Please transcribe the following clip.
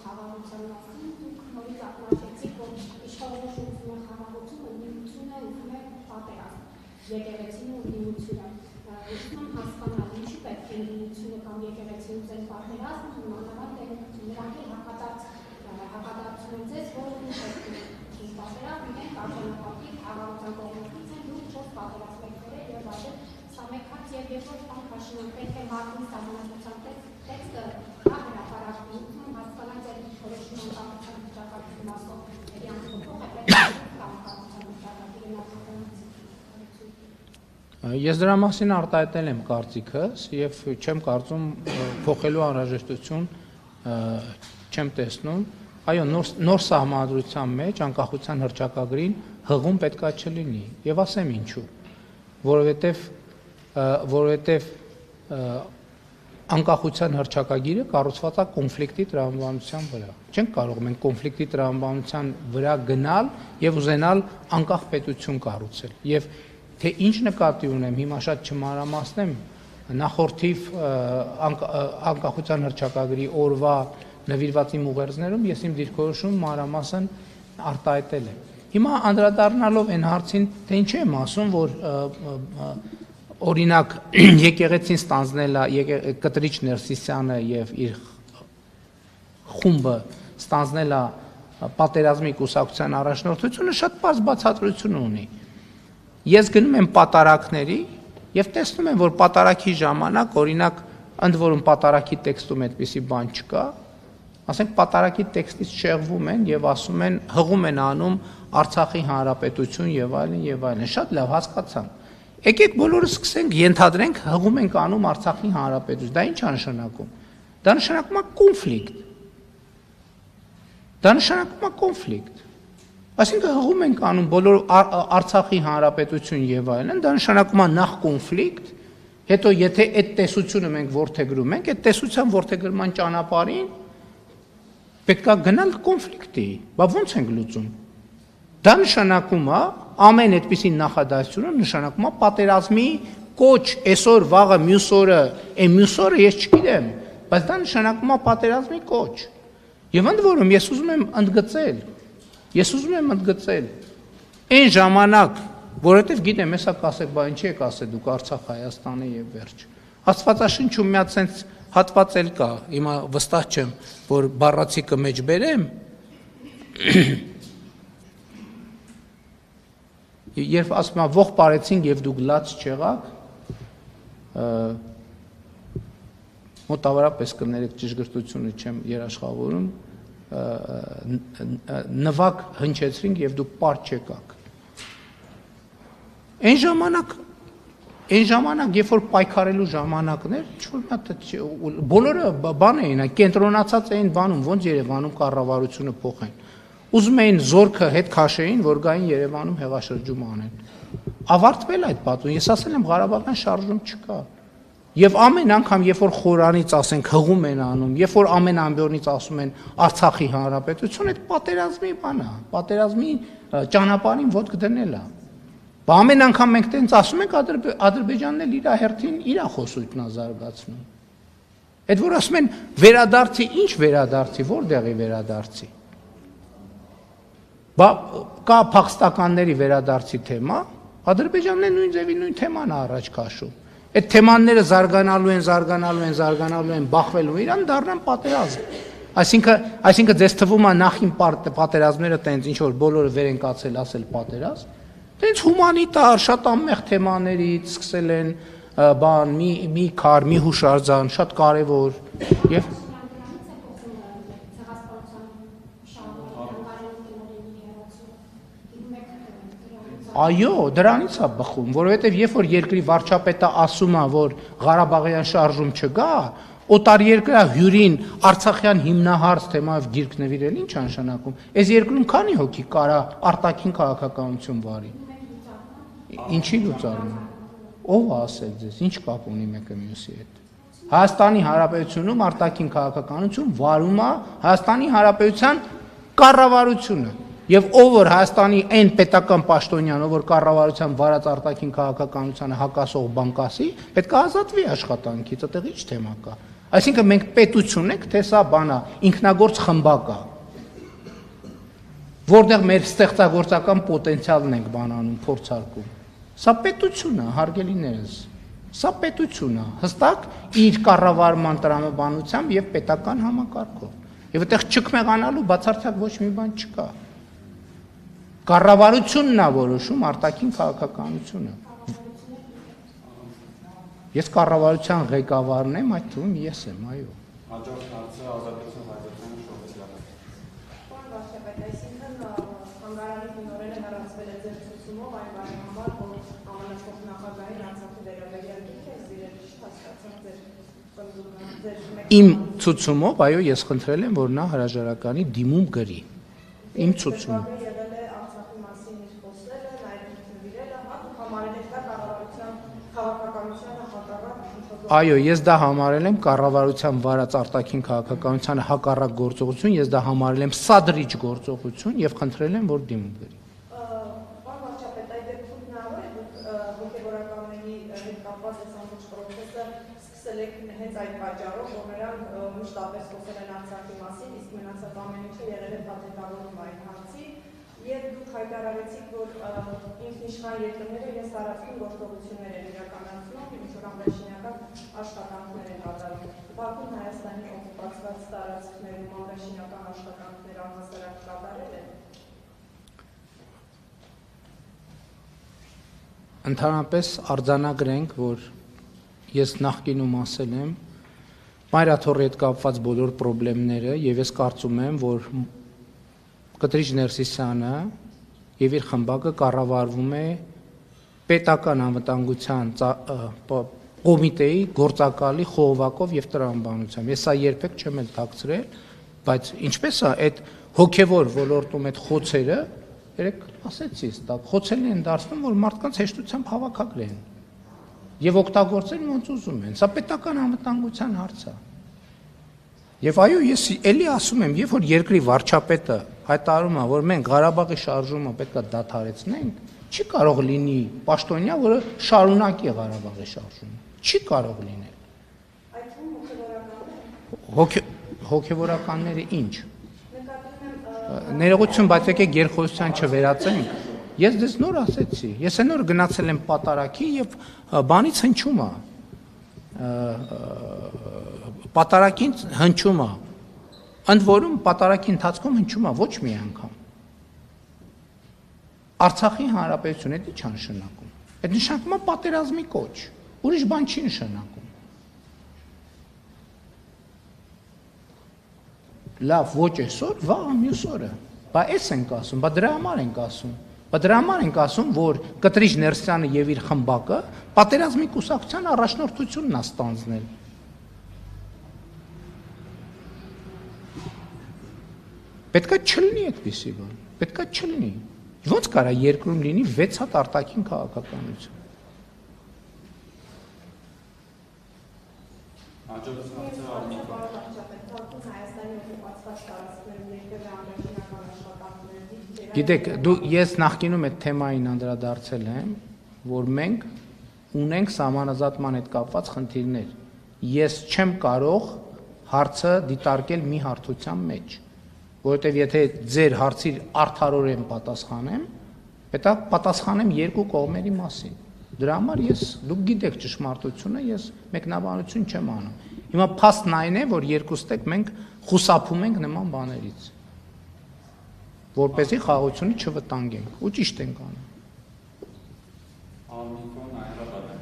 խաղաղության մասին, դուք նորից ակնարկեցիք, որ իշխանությունը ուզում է խաղաղությունը, նույնությունը ուզում է պատերազմ, եկեղեցին ու նույնությունը։ Ուզում եմ հասկանալ, ինչու պետք է նույնությունը կամ եկեղեցին ուզեն պատերազմ, մանավանդ նրանք էլ հակադարձում են ձեզ, որ ինչ պետք է պատերազմ, մենք արժանապատիկ խաղաղության կողմնակից են, դուք չոս պատերազմեկները եւ այլն, սա մեկ հատ եւ երկրորդ բան քաշնան, պետք է մարդու սահմանադրության տեքստը հա հրապարակի, ուզում հասկանալ ձեր որոշումը կառուցության վիճակագրի մասով, ելի ամփոփող է պետք է կառուցության վիճակագրի մասով։ Ես դրա մասին արտահայտել եմ կարծիքս եւ չեմ կարծում փոխելու անհրաժեշտություն չեմ տեսնում։ Այո, նոր սահմանադրության մեջ անկախության հռչակագրին հղում պետքա չլինի եւ ասեմ ինչու։ Որովհետեւ անկախության հռչակագիրը կառուցված է կոնֆլիկտի տրամաբանության վրա։ Չենք կարող մենք կոնֆլիկտի տրամաբանության վրա գնալ եւ ուզենալ անկախ պետություն կառուցել։ Եվ թե ինչ նկատի ունեմ, հիմա շատ չմանրամասնեմ, նախորդիվ անկախության հռչակագրի օրվա նվիրված իմ ուղերձներում ես իմ դիրքորոշումը մանրամասն արտահայտել եմ։ Հիմա անդրադառնալով այն հարցին, թե ինչ եմ ասում, որ օրինակ եկեղեցին ստանձնել է Կտրիչ Ներսիսյանը եւ իր խումբը ստանձնել է պատերազմի կուսակցության առաջնորդությունը, շատ պարզ բացատրություն ունի։ Ես գնում եմ պատարակների եւ տեսնում եմ, որ պատարակի ժամանակ, օրինակ, ընդ որում պատարակի տեքստում այդպիսի բան չկա, ասենք պատարակի տեքստից շեղվում են եւ ասում են, հղում են անում Արցախի հանրապետություն եւ այլն եւ այլն։ Շատ լավ հասկացան։ Եկեք բոլորը սկսենք ենթադրենք հղում ենք անում Արցախի հանրապետություն։ Դա ինչ է նշանակում։ Դա նշանակում է կոնֆլիկտ։ Դա նշանակում է կոնֆլիկտ։ Այսինքն հղում ենք անում բոլոր Արցախի հանրապետություն եւ այլն, դա նշանակում է նախ կոնֆլիկտ, հետո եթե այդ տեսությունը մենք ворթեգրում ենք, այդ տեսության ворթեգրման ճանապարհին պետք է գնալ կոնֆլիկտի։ Բա ո՞նց ենք լուծում։ Դա նշանակում է ամեն այդպիսի նախադասությունը նշանակում է պատերազմի կոչ, այսօր, վաղը, մյուս օրը, մյուս օրը ես չգիտեմ, բայց դա նշանակում է պատերազմի կոչ։ Եվ ընդ որում ես ուզում եմ ընդգծել այն ժամանակ, որովհետև գիտեմ, հեսա կասեք, բա ինչի եք ասել դուք Արցախ Հայաստանը եւ վերջ։ Աստվածաշնչում մի հատ sense հատված էլ կա, հիմա վստահ չեմ, որ բառացիկը մեջ բերեմ։ Երբ ասում եմ ող parեցինք եւ դուք լաց չեղաք, մոտավորապես կներեք ճշգրտությունը չեմ երաշխավորում, նվակ հնչեցրինք եւ դուք պարտ չեկաք։ Այն ժամանակ, երբ որ պայքարելու ժամանակներ, ինչ-որ բոլորը բան էին, կենտրոնացած էին բանում, ոնց Երևանում կառավարությունը փոխեն։ Ուզում էին զորքը հետ քաշեին, որ գային Երևանում հեղաշրջում անեն։ Ավարտվել այդ պատմությունը, ես ասել եմ Ղարաբաղյան շարժում չկա։ Եվ ամեն անգամ, երբ որ խորանից ասենք հղում են անում, երբ որ ամեն ամբյորնից ասում են Արցախի հանրապետություն, այդ պատերազմի բան է, պատերազմի ճանապարհին ոտք դնել է։ Բա ամեն անգամ մենք տենց ասում ենք Ադրբեջանն էլ իր հերթին իր խոսույթն է զարգացնում։ Այդ որ ասում են վերադարձի, ինչ վերադարձի, որտեղի վերադարձի։ Բա կա փախստականների վերադարձի թեմա, Ադրբեջանն էլ նույն ձևի նույն թեման է առաջ քաշում։ Այդ թեմաները զարգանալու են, բախվելու իրան դառնան պատերազմ։ Այսինքն ձեզ թվում է նախին պատերազմները տենց ինչ որ բոլորը վեր են կացել ասել պատերազմ, տենց հումանիտար շատ անմեղ թեմաներից սկսել են բան, մի քար, մի հուշարձան, շատ կարևոր եւ Այո, դրանից է բխում, որովհետև երբ որ երկրի վարչապետը ասում է, որ Ղարաբաղյան շարժում չգա, օտարերկրյա հյուրին Արցախյան հիմնահարց թեմայով գիրք նվիրել ինչ նշանակում։ Այս երկրում քանի հոգի կարա արտաքին քաղաքականություն վարի։ Ինչի լուծարում։ Ով է ասել ձեզ, ինչ կապ ունի մեկը մյուսի հետ։ Հայաստանի Հանրապետությունում արտաքին քաղաքականություն վարում է Հայաստանի Հանրապետության կառավարությունը։ Եվ ով որ Հայաստանի այն պետական պաշտոնյան, ով որ կառավարության վարած արտաքին քաղաքականությանը հակասող բան կասի, պետք է ազատվի աշխատանքից, այդտեղ ինչ թեմա կա։ Այսինքն մենք պետություն ենք, թե սա բանա, ինքնագործ խմբակ է, որտեղ մեր ստեղծագործական պոտենցիալն ենք բանանում, փորձարկում։ Սա պետություն է, հարգելիներս։ Սա պետություն է, հստակ իր կառավարման տրամաբանությամբ եւ պետական համակարգով։ Եվ այդտեղ չքմեղանալու բացարձակ ոչ մի բան չկա։ Կառավարությունն է որոշում արտաքին քաղաքականությունը։ Ես կառավարության ղեկավարն եմ, այդ թվում ես եմ, այո։ Հաջորդ հարցը ազատության հայտարարության շոկեցիալը։ Պարոն վարչապետ, այսինքն Հանգարանի տնօրենը հեռացվել է ձեր ցուցումով այն բանի համար, որ ԱՄՆ փոխնախագահի Արցախի վերաբերյալ գիրք է զիրել, հասկացա ձեր Իմ ցուցումով, այո, ես խնդրել եմ, որ նա հրաժարականի դիմում գրի։ Իմ ցուցումով։ եղել է Արցախի մասին իր խոսելը, նաև նվիրելը, հատուկ համարել եք դա կառավարության քաղաքականությանը հակառակ։ Այո, ես դա համարել եմ կառավարության վարած արտաքին քաղաքականությանը հակառակ գործողություն, ես դա համարել եմ սադրիչ գործողություն եւ խնդրել եմ, որ դիմում գրի։ Պարոն վարչապետ, այդ դեպքում հնարավոր է դուք հոգեվորականների հետ կապված այս ամբողջ պրոցեսը սկսել եք հենց այդ պատճառով, որ նրանք մշտապես խոսել են Արցախի մասին, իսկ մնացած ամեն ինչը եղել է պատասխանատվություն այդ հարցի, եւ դուք հայտարարեցիք, որ ինքնիշխան երկրները ես տարածքում գործողություններ են իրականացնում, ինչ-որ անվերշինական աշխատանքներ են կատարում։ Բաքուն Հայաստանի օկուպացված տարածքներում անվերշինական աշխատանքներ առհասարակ կատարել են։ Ընդհանրապես արձանագրենք, որ ես նախկինում ասել եմ Մայրաթորի հետ կապված բոլոր խնդիրները եւ ես կարծում եմ, որ Կտրիչ Ներսիսյանը եւ իր խմբակը կառավարվում է պետական անվտանգության կոմիտեի գործակալի խողովակով եւ տրամաբանությամբ։ Ես սա երբեք չեմ էլ թաքցրել, բայց ինչպես է այդ հոգեվոր ոլորտում այդ խոցերը, երեք ասեցի, դա խոցելն են դարձնում, որ մարդկանց հեշտությամբ հավաքագրեն եւ օգտագործեն ոնց ուզում են։ Սա պետական անվտանգության հարց է։ Եվ այո, ես էլի ասում եմ, երբ որ երկրի վարչապետը հայտարարում է, որ մենք Ղարաբաղի շարժումը պետք է դադարեցնենք, չի կարող լինի պաշտոնյա, որը շարունակի Ղարաբաղի շարժումը։ Չի կարող լինել։ Այդ հոգեվորականները։ Հոգեվորականները ինչ։ Նկատում եմ Ներողություն, բայց եկեք երկխոսության չվերածենք։ Ես դες նոր ասեցի։ Ես նոր գնացել եմ պատարակի եւ բանից հնչում է։ Պատարակին հնչում է։ Ընդ որում պատարակի ընթացքում հնչում է ոչ մի անգամ։ Արցախի հանրապետությունը դա չի նշանակում։ Այդ նշանակում է պատերազմի կոչ։ Ուրիշ բան չի նշանակում։ Լավ, ոչ այսօր, վաղը մյուս օրը։ Բա էս ենք ասում, բա դրա համար ենք ասում։ Բա դրա համար ենք ասում, որ Կտրիչ Ներսյանը եւ իր խմբակը պատերազմի կուսակցության առաջնորդությունն է ստանձնել։ Պետքա չլինի այդպիսի բան, պետքա չլինի։ Ոնց կարա երկրում լինի 6 հատ արտաքին քաղաքականություն։ Հաջորդ հարցը Արմիկո։ Գիտեք, ես նախկինում այդ թեմային անդրադարձել եմ, որ մենք ունենք սահմանազատման հետ կապված խնդիրներ։ Ես չեմ կարող հարցը դիտարկել մի հարթության մեջ, որովհետև եթե ձեր հարցի արդարորեն պատասխանեմ, պետք է պատասխանեմ երկու կողմերի մասին։ Դրա համար դուք գիտեք ճշմարտությունը, ես մեկնաբանություն չեմ անում։ Հիմա փաստն այն է, որ երկուստեք մենք խուսափում ենք նման բաներից, որպեսզի խաղաղությունը չվտանգենք, ու ճիշտ ենք անում։ Արմիկո Նայիրը